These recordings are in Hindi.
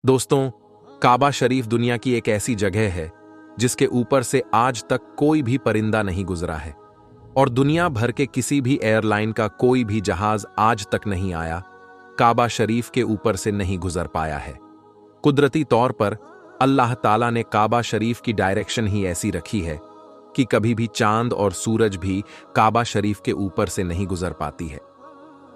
दोस्तों, काबा शरीफ दुनिया की एक ऐसी जगह है जिसके ऊपर से आज तक कोई भी परिंदा नहीं गुजरा है और दुनिया भर के किसी भी एयरलाइन का कोई भी जहाज आज तक नहीं आया, काबा शरीफ के ऊपर से नहीं गुजर पाया है। कुदरती तौर पर अल्लाह ताला ने काबा शरीफ की डायरेक्शन ही ऐसी रखी है कि कभी भी चांद और सूरज भी काबा शरीफ के ऊपर से नहीं गुजर पाती है।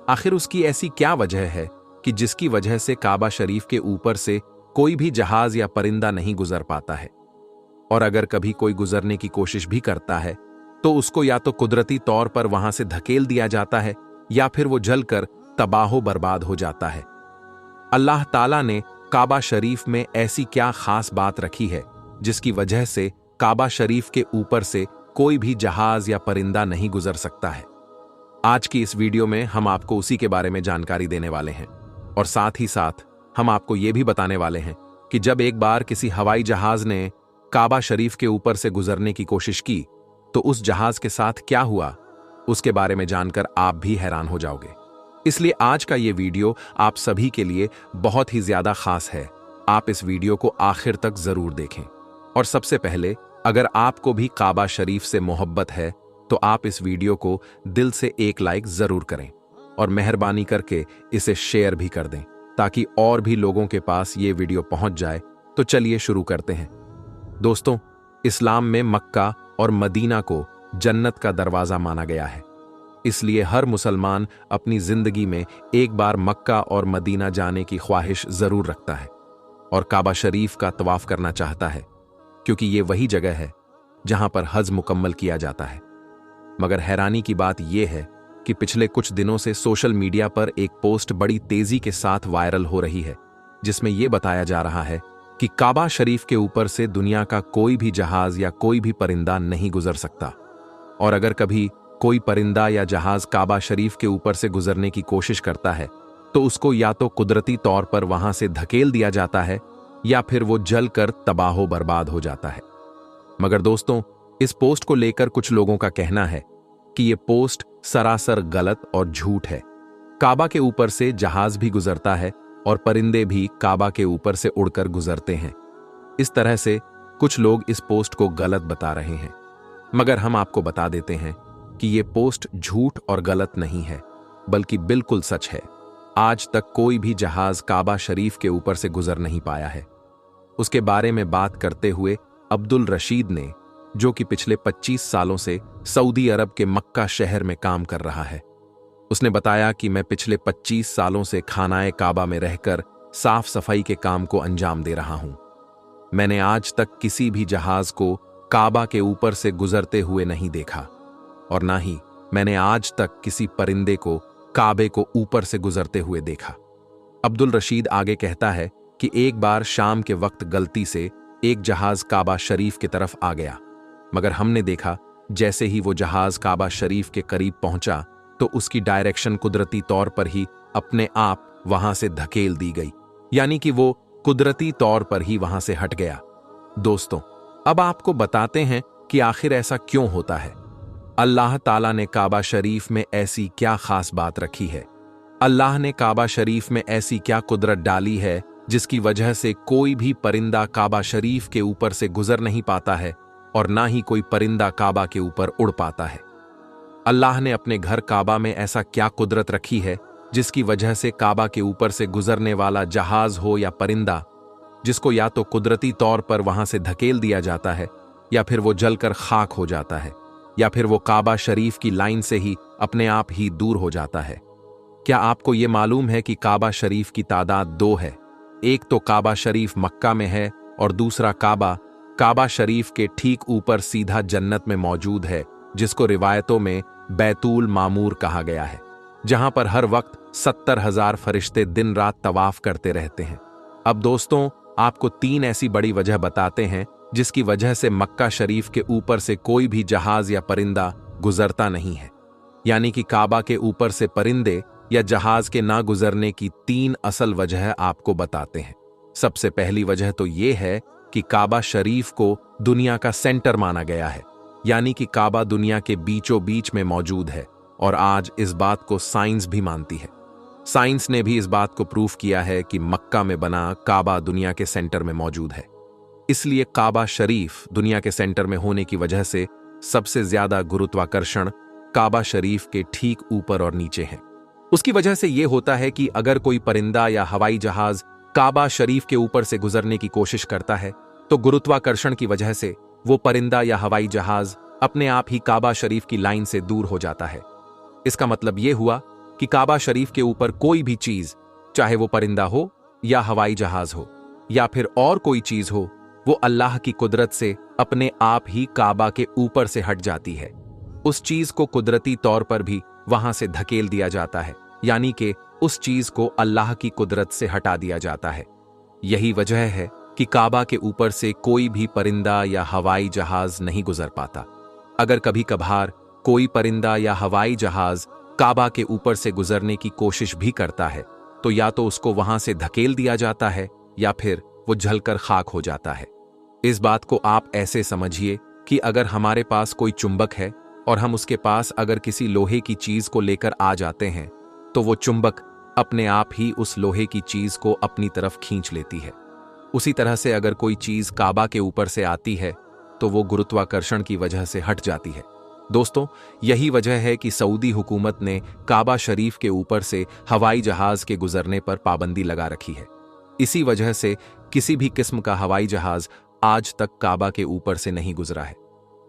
आखिर उसकी ऐसी क्या वजह है कि जिसकी वजह से काबा शरीफ के ऊपर से कोई भी जहाज या परिंदा नहीं गुजर पाता है, और अगर कभी कोई गुजरने की कोशिश भी करता है तो उसको या तो कुदरती तौर पर वहां से धकेल दिया जाता है या फिर वो जलकर तबाहो बर्बाद हो जाता है। अल्लाह ताला ने काबा शरीफ में ऐसी क्या खास बात रखी है जिसकी वजह से काबा शरीफ के ऊपर से कोई भी जहाज या परिंदा नहीं गुजर सकता है। आज की इस वीडियो में हम आपको उसी के बारे में जानकारी देने वाले हैं और साथ ही साथ हम आपको यह भी बताने वाले हैं कि जब एक बार किसी हवाई जहाज ने काबा शरीफ के ऊपर से गुजरने की कोशिश की तो उस जहाज के साथ क्या हुआ, उसके बारे में जानकर आप भी हैरान हो जाओगे। इसलिए आज का ये वीडियो आप सभी के लिए बहुत ही ज्यादा खास है। आप इस वीडियो को आखिर तक जरूर देखें। और सबसे पहले, अगर आपको भी काबा शरीफ से मोहब्बत है तो आप इस वीडियो को दिल से एक लाइक जरूर करें और मेहरबानी करके इसे शेयर भी कर दें ताकि और भी लोगों के पास ये वीडियो पहुंच जाए। तो चलिए शुरू करते हैं। दोस्तों, इस्लाम में मक्का और मदीना को जन्नत का दरवाजा माना गया है। इसलिए हर मुसलमान अपनी जिंदगी में एक बार मक्का और मदीना जाने की ख्वाहिश जरूर रखता है और काबा शरीफ का तवाफ करना चाहता है, क्योंकि ये वही जगह है जहां पर हज मुकम्मल किया जाता है। मगर हैरानी की बात यह है कि पिछले कुछ दिनों से सोशल मीडिया पर एक पोस्ट बड़ी तेजी के साथ वायरल हो रही है जिसमें यह बताया जा रहा है कि काबा शरीफ के ऊपर से दुनिया का कोई भी जहाज या कोई भी परिंदा नहीं गुजर सकता, और अगर कभी कोई परिंदा या जहाज काबा शरीफ के ऊपर से गुजरने की कोशिश करता है तो उसको या तो कुदरती तौर पर वहां से धकेल दिया जाता है या फिर वो जलकर तबाहो बर्बाद हो जाता है। मगर दोस्तों, इस पोस्ट को लेकर कुछ लोगों का कहना है कि ये पोस्ट सरासर गलत और झूठ है। काबा के ऊपर से जहाज भी गुजरता है और परिंदे भी काबा के ऊपर से उड़कर गुजरते हैं। इस तरह से कुछ लोग इस पोस्ट को गलत बता रहे हैं, मगर हम आपको बता देते हैं कि ये पोस्ट झूठ और गलत नहीं है, बल्कि बिल्कुल सच है। आज तक कोई भी जहाज काबा शरीफ के ऊपर से गुजर नहीं पाया है। उसके बारे में बात करते हुए अब्दुल रशीद ने, जो कि पिछले 25 सालों से सऊदी अरब के मक्का शहर में काम कर रहा है, उसने बताया कि मैं पिछले 25 सालों से खानाए काबा में रहकर साफ सफाई के काम को अंजाम दे रहा हूं। मैंने आज तक किसी भी जहाज को काबा के ऊपर से गुजरते हुए नहीं देखा और ना ही मैंने आज तक किसी परिंदे को काबे को ऊपर से गुजरते हुए देखा। अब्दुल रशीद आगे कहता है कि एक बार शाम के वक्त गलती से एक जहाज काबा शरीफ की तरफ आ गया, मगर हमने देखा जैसे ही वो जहाज काबा शरीफ के करीब पहुंचा तो उसकी डायरेक्शन कुदरती तौर पर ही अपने आप वहां से धकेल दी गई, यानी कि वो कुदरती तौर पर ही वहां से हट गया। दोस्तों, अब आपको बताते हैं कि आखिर ऐसा क्यों होता है। अल्लाह ताला ने काबा शरीफ में ऐसी क्या खास बात रखी है? अल्लाह ने काबा शरीफ में ऐसी क्या कुदरत डाली है जिसकी वजह से कोई भी परिंदा काबा शरीफ के ऊपर से गुजर नहीं पाता है और ना ही कोई परिंदा काबा के ऊपर उड़ पाता है? अल्लाह ने अपने घर काबा में ऐसा क्या कुदरत रखी है जिसकी वजह से काबा के ऊपर से गुजरने वाला जहाज हो या परिंदा, जिसको या तो कुदरती तौर पर वहां से धकेल दिया जाता है या फिर वो जलकर खाक हो जाता है या फिर वो काबा शरीफ की लाइन से ही अपने आप ही दूर हो जाता है? क्या आपको ये मालूम है कि काबा शरीफ की तादाद 2 है? एक तो काबा शरीफ मक्का में है और दूसरा काबा शरीफ के ठीक ऊपर सीधा जन्नत में मौजूद है, जिसको रिवायतों में बैतुल मामूर कहा गया है, जहां पर हर वक्त 70,000 फरिश्ते दिन रात तवाफ करते रहते हैं। अब दोस्तों, आपको 3 ऐसी बड़ी वजह बताते हैं जिसकी वजह से मक्का शरीफ के ऊपर से कोई भी जहाज या परिंदा गुजरता नहीं है, यानी कि काबा के ऊपर से परिंदे या जहाज के ना गुजरने की 3 असल वजह आपको बताते हैं। सबसे पहली वजह तो यह है कि काबा शरीफ को दुनिया का सेंटर माना गया है, यानी कि काबा दुनिया के बीचों बीच में मौजूद है और आज इस बात को साइंस भी मानती है। साइंस ने भी इस बात को प्रूफ किया है कि मक्का में बना काबा दुनिया के सेंटर में मौजूद है। इसलिए काबा शरीफ दुनिया के सेंटर में होने की वजह से सबसे ज्यादा गुरुत्वाकर्षण काबा शरीफ के ठीक ऊपर और नीचे है। उसकी वजह से यह होता है कि अगर कोई परिंदा या हवाई जहाज काबा शरीफ के ऊपर से गुजरने की कोशिश करता है तो गुरुत्वाकर्षण की वजह से वो परिंदा या हवाई जहाज अपने आप ही काबा शरीफ की लाइन से दूर हो जाता है। इसका मतलब यह हुआ कि काबा शरीफ के ऊपर कोई भी चीज, चाहे वो परिंदा हो या हवाई जहाज हो या फिर और कोई चीज हो, वो अल्लाह की कुदरत से अपने आप ही काबा के ऊपर से हट जाती है। उस चीज को कुदरती तौर पर भी वहां से धकेल दिया जाता है, यानी कि उस चीज को अल्लाह की कुदरत से हटा दिया जाता है। यही वजह है कि काबा के ऊपर से कोई भी परिंदा या हवाई जहाज नहीं गुजर पाता। अगर कभी कभार कोई परिंदा या हवाई जहाज काबा के ऊपर से गुजरने की कोशिश भी करता है तो या तो उसको वहां से धकेल दिया जाता है या फिर वो जलकर खाक हो जाता है। इस बात को आप ऐसे समझिए कि अगर हमारे पास कोई चुंबक है और हम उसके पास अगर किसी लोहे की चीज को लेकर आ जाते हैं तो वो चुंबक अपने आप ही उस लोहे की चीज को अपनी तरफ खींच लेती है। उसी तरह से अगर कोई चीज काबा के ऊपर से आती है तो वो गुरुत्वाकर्षण की वजह से हट जाती है। दोस्तों, यही वजह है कि सऊदी हुकूमत ने काबा शरीफ के ऊपर से हवाई जहाज के गुजरने पर पाबंदी लगा रखी है। इसी वजह से किसी भी किस्म का हवाई जहाज आज तक काबा के ऊपर से नहीं गुजरा है।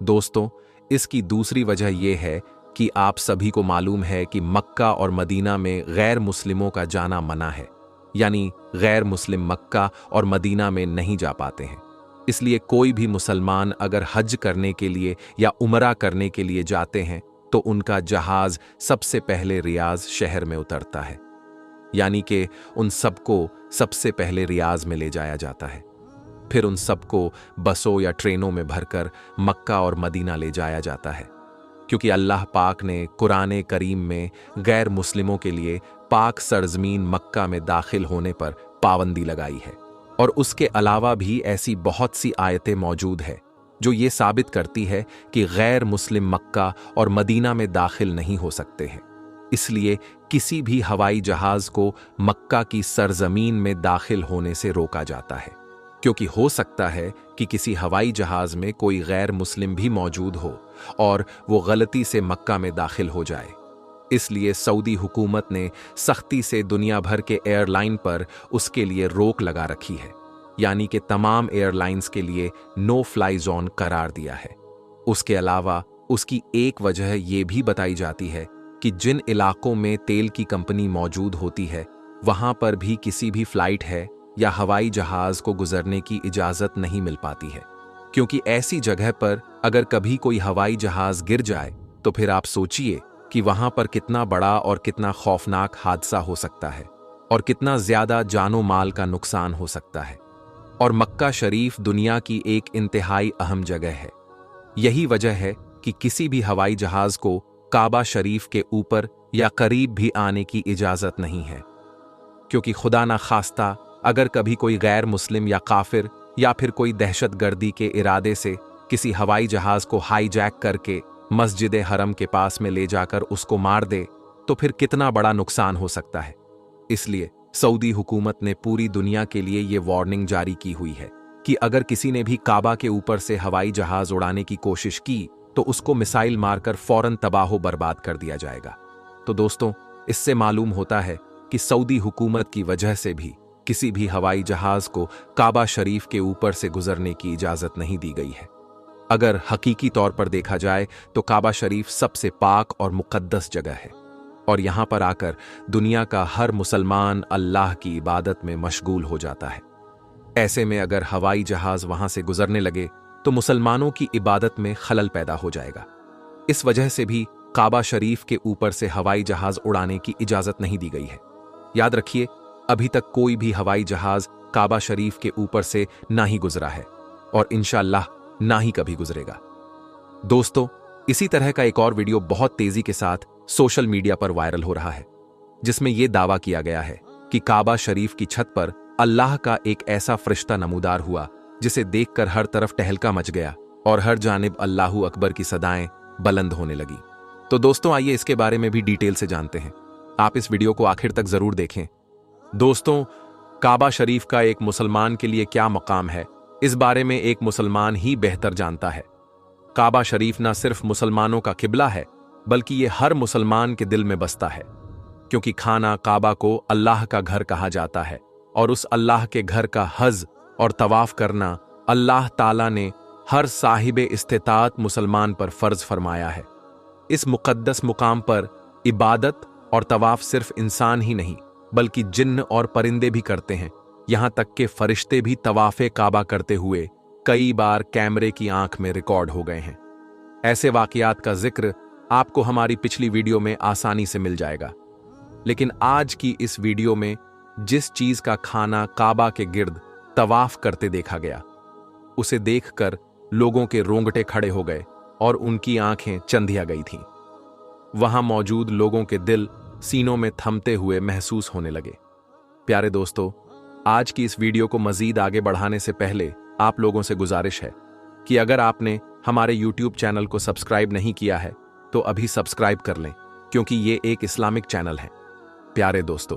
दोस्तों, इसकी दूसरी वजह यह है कि आप सभी को मालूम है कि मक्का और मदीना में गैर मुस्लिमों का जाना मना है, यानी गैर मुस्लिम मक्का और मदीना में नहीं जा पाते हैं। इसलिए कोई भी मुसलमान अगर हज करने के लिए या उमरा करने के लिए जाते हैं तो उनका जहाज सबसे पहले रियाज शहर में उतरता है, यानी कि उन सबको सबसे पहले रियाज में ले जाया जाता है। फिर उन सबको बसों या ट्रेनों में भरकर मक्का और मदीना ले जाया जाता है, क्योंकि अल्लाह पाक ने कुरान करीम में गैर मुस्लिमों के लिए पाक सरजमीन मक्का में दाखिल होने पर पाबंदी लगाई है। और उसके अलावा भी ऐसी बहुत सी आयतें मौजूद है जो ये साबित करती है कि गैर मुस्लिम मक्का और मदीना में दाखिल नहीं हो सकते हैं। इसलिए किसी भी हवाई जहाज को मक्का की सरजमीन में दाखिल होने से रोका जाता है, क्योंकि हो सकता है कि किसी हवाई जहाज में कोई गैर मुस्लिम भी मौजूद हो और वो गलती से मक्का में दाखिल हो जाए। इसलिए सऊदी हुकूमत ने सख्ती से दुनिया भर के एयरलाइन पर उसके लिए रोक लगा रखी है, यानी कि तमाम एयरलाइंस के लिए नो फ्लाई जोन करार दिया है। उसके अलावा उसकी एक वजह यह भी बताई जाती है कि जिन इलाकों में तेल की कंपनी मौजूद होती है वहां पर भी किसी भी फ्लाइट है या हवाई जहाज को गुजरने की इजाजत नहीं मिल पाती है, क्योंकि ऐसी जगह पर अगर कभी कोई हवाई जहाज गिर जाए तो फिर आप सोचिए कि वहां पर कितना बड़ा और कितना खौफनाक हादसा हो सकता है और कितना ज्यादा जानो माल का नुकसान हो सकता है। और मक्का शरीफ दुनिया की एक इंतहाई अहम जगह है। यही वजह है कि किसी भी हवाई जहाज को काबा शरीफ के ऊपर या करीब भी आने की इजाजत नहीं है, क्योंकि खुदा ना खास्ता अगर कभी कोई गैर मुस्लिम या काफिर या फिर कोई दहशतगर्दी के इरादे से किसी हवाई जहाज को हाईजैक करके मस्जिद हरम के पास में ले जाकर उसको मार दे तो फिर कितना बड़ा नुकसान हो सकता है। इसलिए सऊदी हुकूमत ने पूरी दुनिया के लिए ये वार्निंग जारी की हुई है कि अगर किसी ने भी काबा के ऊपर से हवाई जहाज उड़ाने की कोशिश की तो उसको मिसाइल मारकर फौरन तबाहो बर्बाद कर दिया जाएगा। तो दोस्तों, इससे मालूम होता है कि सऊदी हुकूमत की वजह से भी किसी भी हवाई जहाज को काबा शरीफ के ऊपर से गुजरने की इजाजत नहीं दी गई है। अगर हकीकी तौर पर देखा जाए तो काबा शरीफ सबसे पाक और मुकद्दस जगह है और यहां पर आकर दुनिया का हर मुसलमान अल्लाह की इबादत में मशगूल हो जाता है। ऐसे में अगर हवाई जहाज वहां से गुजरने लगे तो मुसलमानों की इबादत में खलल पैदा हो जाएगा। इस वजह से भी काबा शरीफ के ऊपर से हवाई जहाज उड़ाने की इजाजत नहीं दी गई है। याद रखिए, अभी तक कोई भी हवाई जहाज काबा शरीफ के ऊपर से ना ही गुजरा है और इंशाअल्लाह ना ही कभी गुजरेगा। दोस्तों, इसी तरह का एक और वीडियो बहुत तेजी के साथ सोशल मीडिया पर वायरल हो रहा है, जिसमें यह दावा किया गया है कि काबा शरीफ की छत पर अल्लाह का एक ऐसा फरिश्ता नमूदार हुआ जिसे देखकर हर तरफ टहलका मच गया और हर जानिब अल्लाहू अकबर की सदाएं बुलंद होने लगी। तो दोस्तों, आइए इसके बारे में भी डिटेल से जानते हैं। आप इस वीडियो को आखिर तक जरूर देखें। दोस्तों, काबा शरीफ का एक मुसलमान के लिए क्या मकाम है, इस बारे में एक मुसलमान ही बेहतर जानता है। काबा शरीफ न सिर्फ मुसलमानों का किबला है, बल्कि ये हर मुसलमान के दिल में बसता है, क्योंकि खाना काबा को अल्लाह का घर कहा जाता है और उस अल्लाह के घर का हज और तवाफ करना अल्लाह ताला ने हर साहिबे इस्तिताअत मुसलमान पर फर्ज फरमाया है। इस मुकद्दस मुकाम पर इबादत और तवाफ सिर्फ इंसान ही नहीं, बल्कि जिन्न और परिंदे भी करते हैं। यहां तक के फरिश्ते भी तवाफे काबा करते हुए कई बार कैमरे की आंख में रिकॉर्ड हो गए हैं। ऐसे वाकयात का जिक्र आपको हमारी पिछली वीडियो में आसानी से मिल जाएगा, लेकिन आज की इस वीडियो में जिस चीज का खाना काबा के गिर्द तवाफ करते देखा गया, उसे देखकर लोगों के रोंगटे खड़े हो गए और उनकी आंखें चंधिया गई थीं। वहां मौजूद लोगों के दिल सीनों में थमते हुए महसूस होने लगे। प्यारे दोस्तों, आज की इस वीडियो को मजीद आगे बढ़ाने से पहले आप लोगों से गुजारिश है कि अगर आपने हमारे YouTube चैनल को सब्सक्राइब नहीं किया है तो अभी सब्सक्राइब कर लें, क्योंकि ये एक इस्लामिक चैनल है। प्यारे दोस्तों,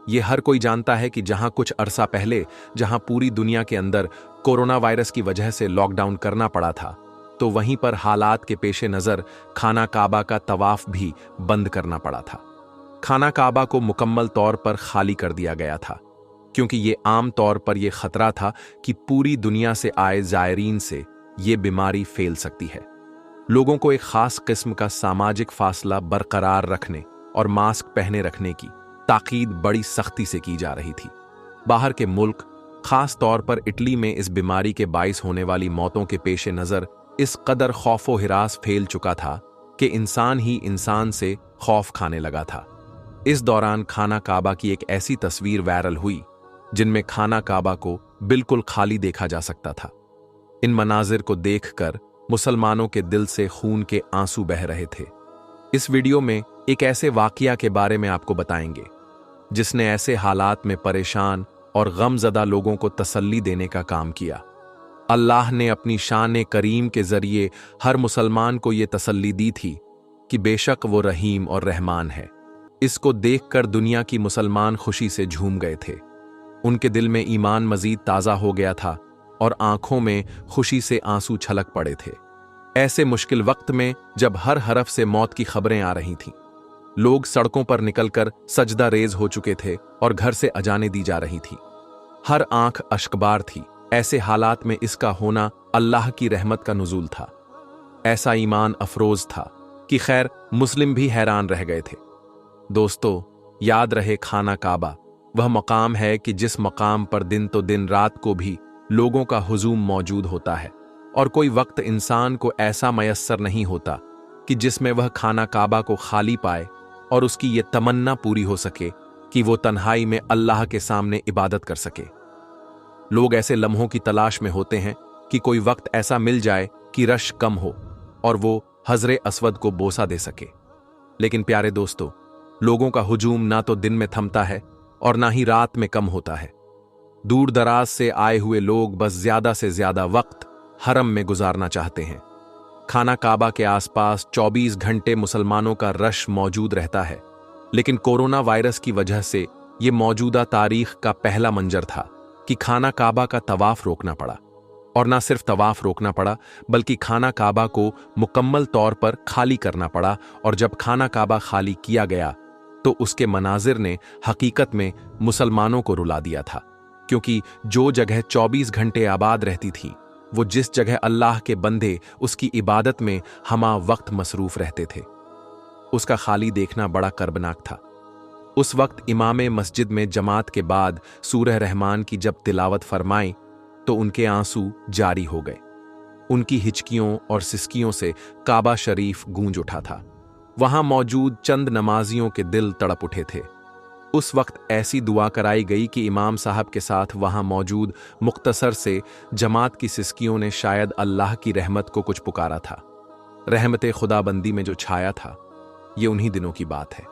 ये हर कोई जानता है कि जहां कुछ अरसा पहले जहां पूरी दुनिया के अंदर कोरोना वायरस की वजह से लॉकडाउन करना पड़ा था, तो वहीं पर हालात के पेशे नजर खाना काबा का तवाफ भी बंद करना पड़ा था। खाना काबा को मुकम्मल तौर पर खाली कर दिया गया था, क्योंकि ये आम तौर पर यह खतरा था कि पूरी दुनिया से आए जायरीन से ये बीमारी फैल सकती है। लोगों को एक खास किस्म का सामाजिक फासला बरकरार रखने और मास्क पहने रखने की ताकीद बड़ी सख्ती से की जा रही थी। बाहर के मुल्क, खास तौर पर इटली में इस बीमारी के बाइस होने वाली मौतों के पेशे नजर इस कदर खौफो हिरास फैल चुका था कि इंसान ही इंसान से खौफ खाने लगा था। इस दौरान खाना काबा की एक ऐसी तस्वीर वायरल हुई जिनमें खाना काबा को बिल्कुल खाली देखा जा सकता था। इन मनाजिर को देखकर मुसलमानों के दिल से खून के आंसू बह रहे थे। इस वीडियो में एक ऐसे वाकया के बारे में आपको बताएंगे जिसने ऐसे हालात में परेशान और गमज़दा लोगों को तसल्ली देने का काम किया। अल्लाह ने अपनी शान करीम के जरिए हर मुसलमान को यह तसल्ली दी थी कि बेशक वो रहीम और रहमान है। इसको देखकर दुनिया की मुसलमान खुशी से झूम गए थे। उनके दिल में ईमान मजीद ताज़ा हो गया था और आंखों में खुशी से आंसू छलक पड़े थे। ऐसे मुश्किल वक्त में जब हर हरफ से मौत की खबरें आ रही थीं, लोग सड़कों पर निकलकर सजदा रेज हो चुके थे और घर से अजाने दी जा रही थी। हर आंख अश्कबार थी। ऐसे हालात में इसका होना अल्लाह की रहमत का नुज़ूल था। ऐसा ईमान अफरोज था कि खैर मुस्लिम भी हैरान रह गए थे। दोस्तों, याद रहे, खाना काबा वह मकाम है कि जिस मकाम पर दिन तो दिन रात को भी लोगों का हुजूम मौजूद होता है, और कोई वक्त इंसान को ऐसा मयस्सर नहीं होता कि जिसमें वह खाना काबा को खाली पाए और उसकी ये तमन्ना पूरी हो सके कि वो तन्हाई में अल्लाह के सामने इबादत कर सके। लोग ऐसे लम्हों की तलाश में होते हैं कि कोई वक्त ऐसा मिल जाए कि रश कम हो और वो हजरे अस्वद को बोसा दे सके। लेकिन प्यारे दोस्तों, लोगों का हुजूम ना तो दिन में थमता है और ना ही रात में कम होता है। दूर दराज से आए हुए लोग बस ज्यादा से ज्यादा वक्त हरम में गुजारना चाहते हैं। खाना काबा के आसपास 24 घंटे मुसलमानों का रश मौजूद रहता है, लेकिन कोरोना वायरस की वजह से ये मौजूदा तारीख का पहला मंजर था कि खाना काबा का तवाफ रोकना पड़ा। और ना सिर्फ तवाफ रोकना पड़ा, बल्कि खाना काबा को मुकम्मल तौर पर खाली करना पड़ा। और जब खाना काबा खाली किया गया तो उसके मनाजिर ने हकीकत में मुसलमानों को रुला दिया था, क्योंकि जो जगह 24 घंटे आबाद रहती थी, वो जिस जगह अल्लाह के बंदे उसकी इबादत में हमा वक्त मसरूफ रहते थे, उसका खाली देखना बड़ा कर्बनाक था। उस वक्त इमामे मस्जिद में जमात के बाद सूरह रहमान की जब तिलावत फरमाई तो उनके आंसू जारी हो गए। उनकी हिचकियों और सिसकियों से काबा शरीफ गूंज उठा था। वहां मौजूद चंद नमाजियों के दिल तड़प उठे थे। उस वक्त ऐसी दुआ कराई गई कि इमाम साहब के साथ वहां मौजूद मुख्तसर से जमात की सिसकियों ने शायद अल्लाह की रहमत को कुछ पुकारा था। रहमत खुदाबंदी में जो छाया था, ये उन्हीं दिनों की बात है।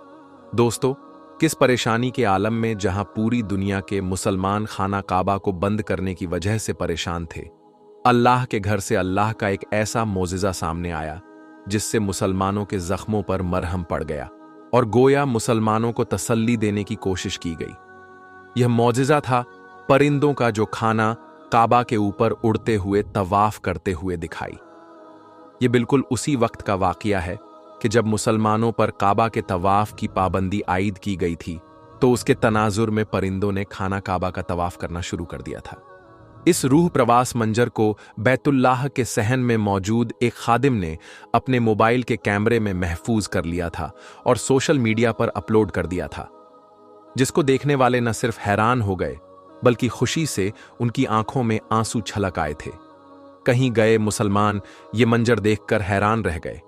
दोस्तों, किस परेशानी के आलम में जहां पूरी दुनिया के मुसलमान खाना काबा को बंद करने की वजह से परेशान थे, अल्लाह के घर से अल्लाह का एक ऐसा मोजिज़ा सामने आया जिससे मुसलमानों के जख्मों पर मरहम पड़ गया और गोया मुसलमानों को तसल्ली देने की कोशिश की गई। यह मौजिज़ा था परिंदों का जो खाना काबा के ऊपर उड़ते हुए तवाफ करते हुए दिखाई। यह बिल्कुल उसी वक्त का वाक़या है कि जब मुसलमानों पर काबा के तवाफ की पाबंदी आयद की गई थी, तो उसके तनाजुर में परिंदों ने खाना काबा का तवाफ करना शुरू कर दिया था। इस रूह प्रवास मंजर को बैतुल्लाह के सहन में मौजूद एक खादिम ने अपने मोबाइल के कैमरे में महफूज कर लिया था और सोशल मीडिया पर अपलोड कर दिया था, जिसको देखने वाले न सिर्फ हैरान हो गए बल्कि खुशी से उनकी आंखों में आंसू छलक आए थे। कहीं गए मुसलमान ये मंजर देखकर हैरान रह गए।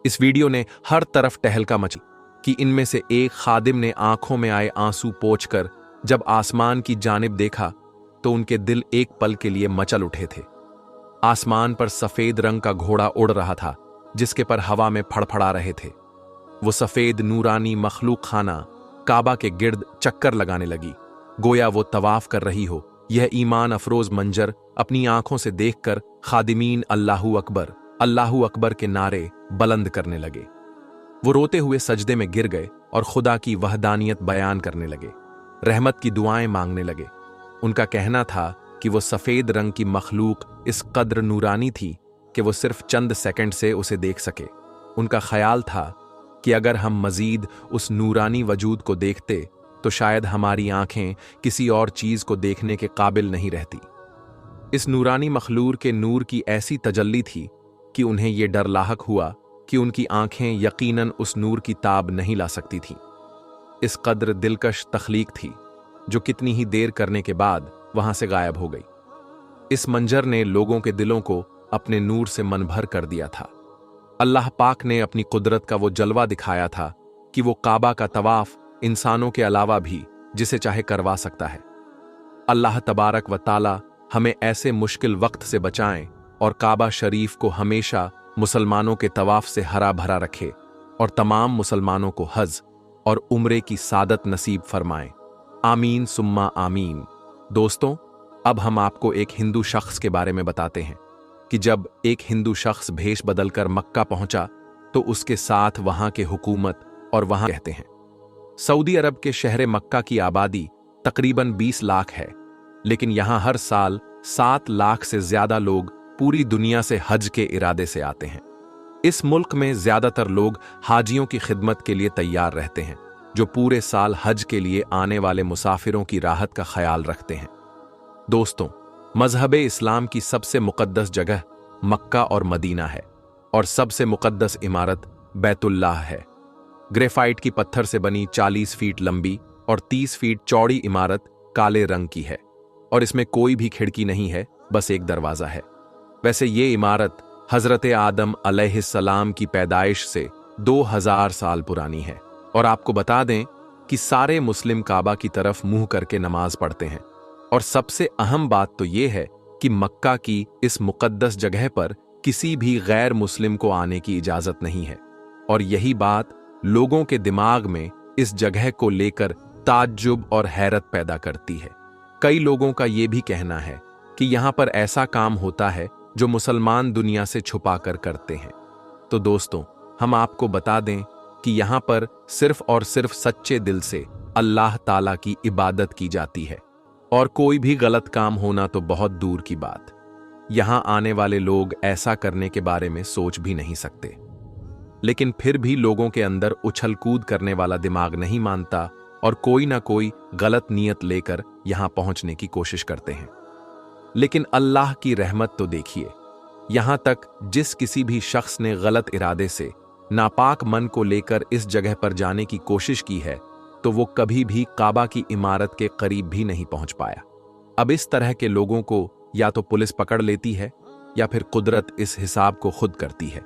इस वीडियो ने हर तरफ टहलका मची कि इनमें से एक खादिम ने आंखों में आए आंसू पोंछकर जब आसमान की जानिब देखा तो उनके दिल एक पल के लिए मचल उठे थे। आसमान पर सफेद रंग का घोड़ा उड़ रहा था, जिसके पर हवा में फड़फड़ा रहे थे। वो सफेद नूरानी मखलूक खाना काबा के गिर्द चक्कर लगाने लगी, गोया वो तवाफ कर रही हो। यह ईमान अफरोज मंजर अपनी आंखों से देखकर खादिमीन अल्लाहू अकबर के नारे बुलंद करने लगे। वो रोते हुए सजदे में गिर गए और खुदा की वहदानियत बयान करने लगे, रहमत की दुआएं मांगने लगे। उनका कहना था कि वो सफेद रंग की मखलूक इस कद्र नूरानी थी कि वो सिर्फ चंद सेकंड से उसे देख सके। उनका ख्याल था कि अगर हम मजीद उस नूरानी वजूद को देखते तो शायद हमारी आंखें किसी और चीज को देखने के काबिल नहीं रहती। इस नूरानी मखलूक के नूर की ऐसी तजल्ली थी कि उन्हें यह डर लाहक हुआ कि उनकी आंखें यकीनन उस नूर की ताब नहीं ला सकती थीं। इस कद्र दिलकश तख्लीक थी जो कितनी ही देर करने के बाद वहां से गायब हो गई। इस मंजर ने लोगों के दिलों को अपने नूर से मनभर कर दिया था। अल्लाह पाक ने अपनी कुदरत का वो जलवा दिखाया था कि वो काबा का तवाफ इंसानों के अलावा भी जिसे चाहे करवा सकता है। अल्लाह तबारक व ताला हमें ऐसे मुश्किल वक्त से बचाएं और काबा शरीफ को हमेशा मुसलमानों के तवाफ से हरा भरा रखे और तमाम मुसलमानों को हज और उम्रे की सादत नसीब फरमाएं। आमीन सुम्मा आमीन। दोस्तों, अब हम आपको एक हिंदू शख्स के बारे में बताते हैं कि जब एक हिंदू शख्स भेष बदलकर मक्का पहुंचा तो उसके साथ वहां के हुकूमत और वहां कहते हैं। सऊदी अरब के शहर मक्का की आबादी तकरीबन 20 लाख है, लेकिन यहां हर साल 7 लाख से ज्यादा लोग पूरी दुनिया से हज के इरादे से आते हैं। इस मुल्क में ज्यादातर लोग हाजियों की खिदमत के लिए तैयार रहते हैं, जो पूरे साल हज के लिए आने वाले मुसाफिरों की राहत का ख्याल रखते हैं। दोस्तों, मजहब इस्लाम की सबसे मुकद्दस जगह मक्का और मदीना है और सबसे मुकद्दस इमारत बैतुल्लाह है। ग्रेफाइट की पत्थर से बनी 40 फीट लंबी और 30 फीट चौड़ी इमारत काले रंग की है और इसमें कोई भी खिड़की नहीं है, बस एक दरवाजा है। वैसे ये इमारत हजरत आदम अलैहिस्सलाम की पैदाइश से 2000 साल पुरानी है और आपको बता दें कि सारे मुस्लिम काबा की तरफ मुंह करके नमाज पढ़ते हैं। और सबसे अहम बात तो यह है कि मक्का की इस मुकद्दस जगह पर किसी भी गैर मुस्लिम को आने की इजाजत नहीं है और यही बात लोगों के दिमाग में इस जगह को लेकर ताज्जुब और हैरत पैदा करती है। कई लोगों का यह भी कहना है कि यहां पर ऐसा काम होता है जो मुसलमान दुनिया से छुपा कर करते हैं। तो दोस्तों, हम आपको बता दें कि यहां पर सिर्फ और सिर्फ सच्चे दिल से अल्लाह ताला की इबादत की जाती है और कोई भी गलत काम होना तो बहुत दूर की बात। यहां आने वाले लोग ऐसा करने के बारे में सोच भी नहीं सकते, लेकिन फिर भी लोगों के अंदर उछल कूद करने वाला दिमाग नहीं मानता और कोई ना कोई गलत नीयत लेकर यहां पहुंचने की कोशिश करते हैं। लेकिन अल्लाह की रहमत तो देखिए, यहां तक जिस किसी भी शख्स ने गलत इरादे से नापाक मन को लेकर इस जगह पर जाने की कोशिश की है तो वो कभी भी काबा की इमारत के करीब भी नहीं पहुंच पाया। अब इस तरह के लोगों को या तो पुलिस पकड़ लेती है या फिर कुदरत इस हिसाब को खुद करती है।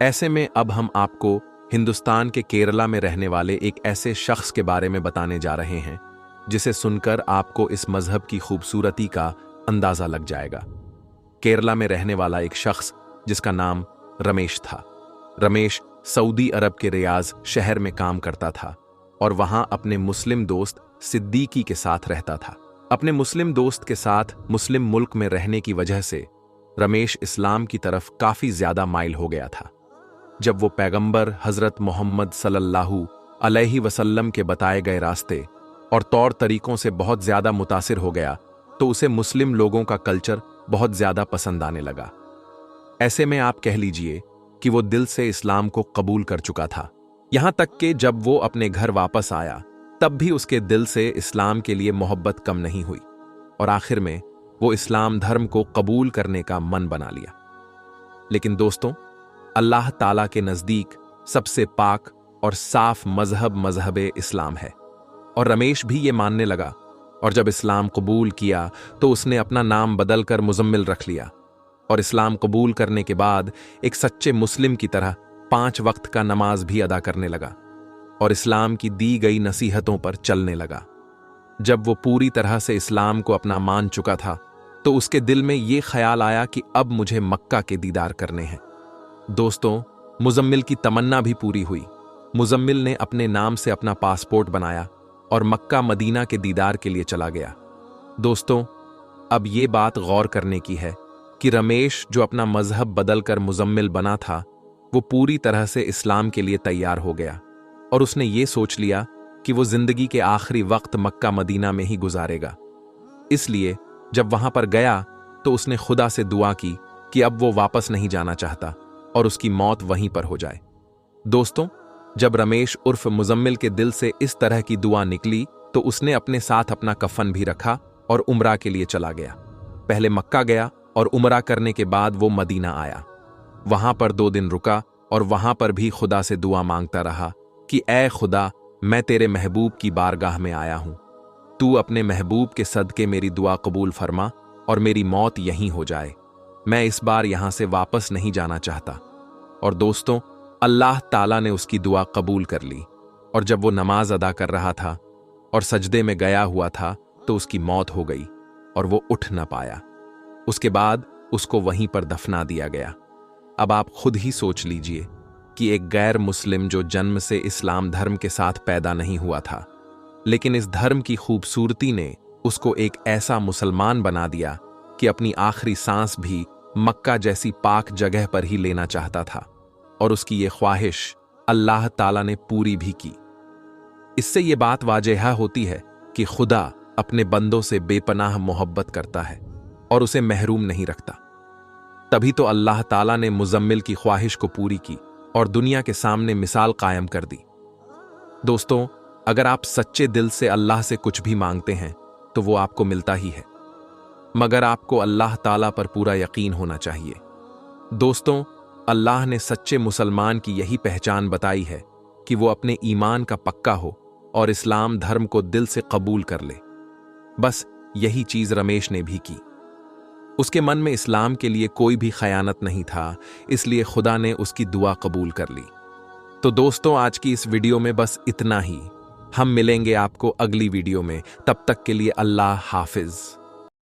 ऐसे में अब हम आपको हिंदुस्तान के केरला में रहने वाले एक ऐसे शख्स के बारे में बताने जा रहे हैं जिसे सुनकर आपको इस मजहब की खूबसूरती का अंदाजा लग जाएगा। केरला में रहने वाला एक शख्स जिसका नाम रमेश था। रमेश सऊदी अरब के रियाज शहर में काम करता था और वहां अपने मुस्लिम दोस्त सिद्दीकी के साथ रहता था। अपने मुस्लिम दोस्त के साथ मुस्लिम मुल्क में रहने की वजह से रमेश इस्लाम की तरफ काफी ज्यादा माइल हो गया था। जब वो पैगंबर हजरत मोहम्मद सल्लल्लाहु अलैहि वसल्लम के बताए गए रास्ते और तौर तरीकों से बहुत ज्यादा मुतासिर हो गया, तो उसे मुस्लिम लोगों का कल्चर बहुत ज्यादा पसंद आने लगा। ऐसे में आप कह लीजिए कि वो दिल से इस्लाम को कबूल कर चुका था। यहां तक कि जब वो अपने घर वापस आया तब भी उसके दिल से इस्लाम के लिए मोहब्बत कम नहीं हुई और आखिर में वो इस्लाम धर्म को कबूल करने का मन बना लिया। लेकिन दोस्तों, अल्लाह ताला के नजदीक सबसे पाक और साफ मजहब इस्लाम है और रमेश भी ये मानने लगा। और जब इस्लाम कबूल किया तो उसने अपना नाम बदलकर मुजम्मिल रख लिया और इस्लाम कबूल करने के बाद एक सच्चे मुस्लिम की तरह 5 वक्त का नमाज भी अदा करने लगा और इस्लाम की दी गई नसीहतों पर चलने लगा। जब वो पूरी तरह से इस्लाम को अपना मान चुका था तो उसके दिल में ये ख्याल आया कि अब मुझे मक्का के दीदार करने हैं। दोस्तों, मुजम्मिल की तमन्ना भी पूरी हुई। मुजम्मिल ने अपने नाम से अपना पासपोर्ट बनाया और मक्का मदीना के दीदार के लिए चला गया। दोस्तों, अब ये बात गौर करने की है कि रमेश जो अपना मजहब बदलकर मुजम्मिल बना था, वो पूरी तरह से इस्लाम के लिए तैयार हो गया और उसने ये सोच लिया कि वो जिंदगी के आखिरी वक्त मक्का मदीना में ही गुजारेगा। इसलिए जब वहां पर गया तो उसने खुदा से दुआ की कि अब वो वापस नहीं जाना चाहता और उसकी मौत वहीं पर हो जाए। दोस्तों, जब रमेश उर्फ मुजम्मिल के दिल से इस तरह की दुआ निकली तो उसने अपने साथ अपना कफन भी रखा और उम्रा के लिए चला गया। पहले मक्का गया और उम्रा करने के बाद वो मदीना आया। वहां पर 2 दिन रुका और वहां पर भी खुदा से दुआ मांगता रहा कि ऐ खुदा, मैं तेरे महबूब की बारगाह में आया हूं, तू अपने महबूब के सदके मेरी दुआ कबूल फरमा और मेरी मौत यहीं हो जाए। मैं इस बार यहां से वापस नहीं जाना चाहता। और दोस्तों, अल्लाह ताला ने उसकी दुआ कबूल कर ली और जब वो नमाज अदा कर रहा था और सजदे में गया हुआ था तो उसकी मौत हो गई और वो उठ न पाया। उसके बाद उसको वहीं पर दफना दिया गया। अब आप खुद ही सोच लीजिए कि एक गैर मुस्लिम जो जन्म से इस्लाम धर्म के साथ पैदा नहीं हुआ था, लेकिन इस धर्म की खूबसूरती ने उसको एक ऐसा मुसलमान बना दिया कि अपनी आखिरी सांस भी मक्का जैसी पाक जगह पर ही लेना चाहता था और उसकी ये ख्वाहिश अल्लाह ताला ने पूरी भी की। इससे ये बात वाज़ेह होती है कि खुदा अपने बंदों से बेपनाह मोहब्बत करता है और उसे महरूम नहीं रखता। तभी तो अल्लाह ताला ने मुजम्मिल की ख्वाहिश को पूरी की और दुनिया के सामने मिसाल कायम कर दी। दोस्तों, अगर आप सच्चे दिल से अल्लाह से कुछ भी मांगते हैं तो वो आपको मिलता ही है, मगर आपको अल्लाह ताला पर पूरा यकीन होना चाहिए। दोस्तों, अल्लाह ने सच्चे मुसलमान की यही पहचान बताई है कि वो अपने ईमान का पक्का हो और इस्लाम धर्म को दिल से कबूल कर ले। बस यही चीज रमेश ने भी की। उसके मन में इस्लाम के लिए कोई भी खयानत नहीं था, इसलिए खुदा ने उसकी दुआ कबूल कर ली। तो दोस्तों, आज की इस वीडियो में बस इतना ही। हम मिलेंगे आपको अगली वीडियो में। तब तक के लिए अल्लाह हाफिज।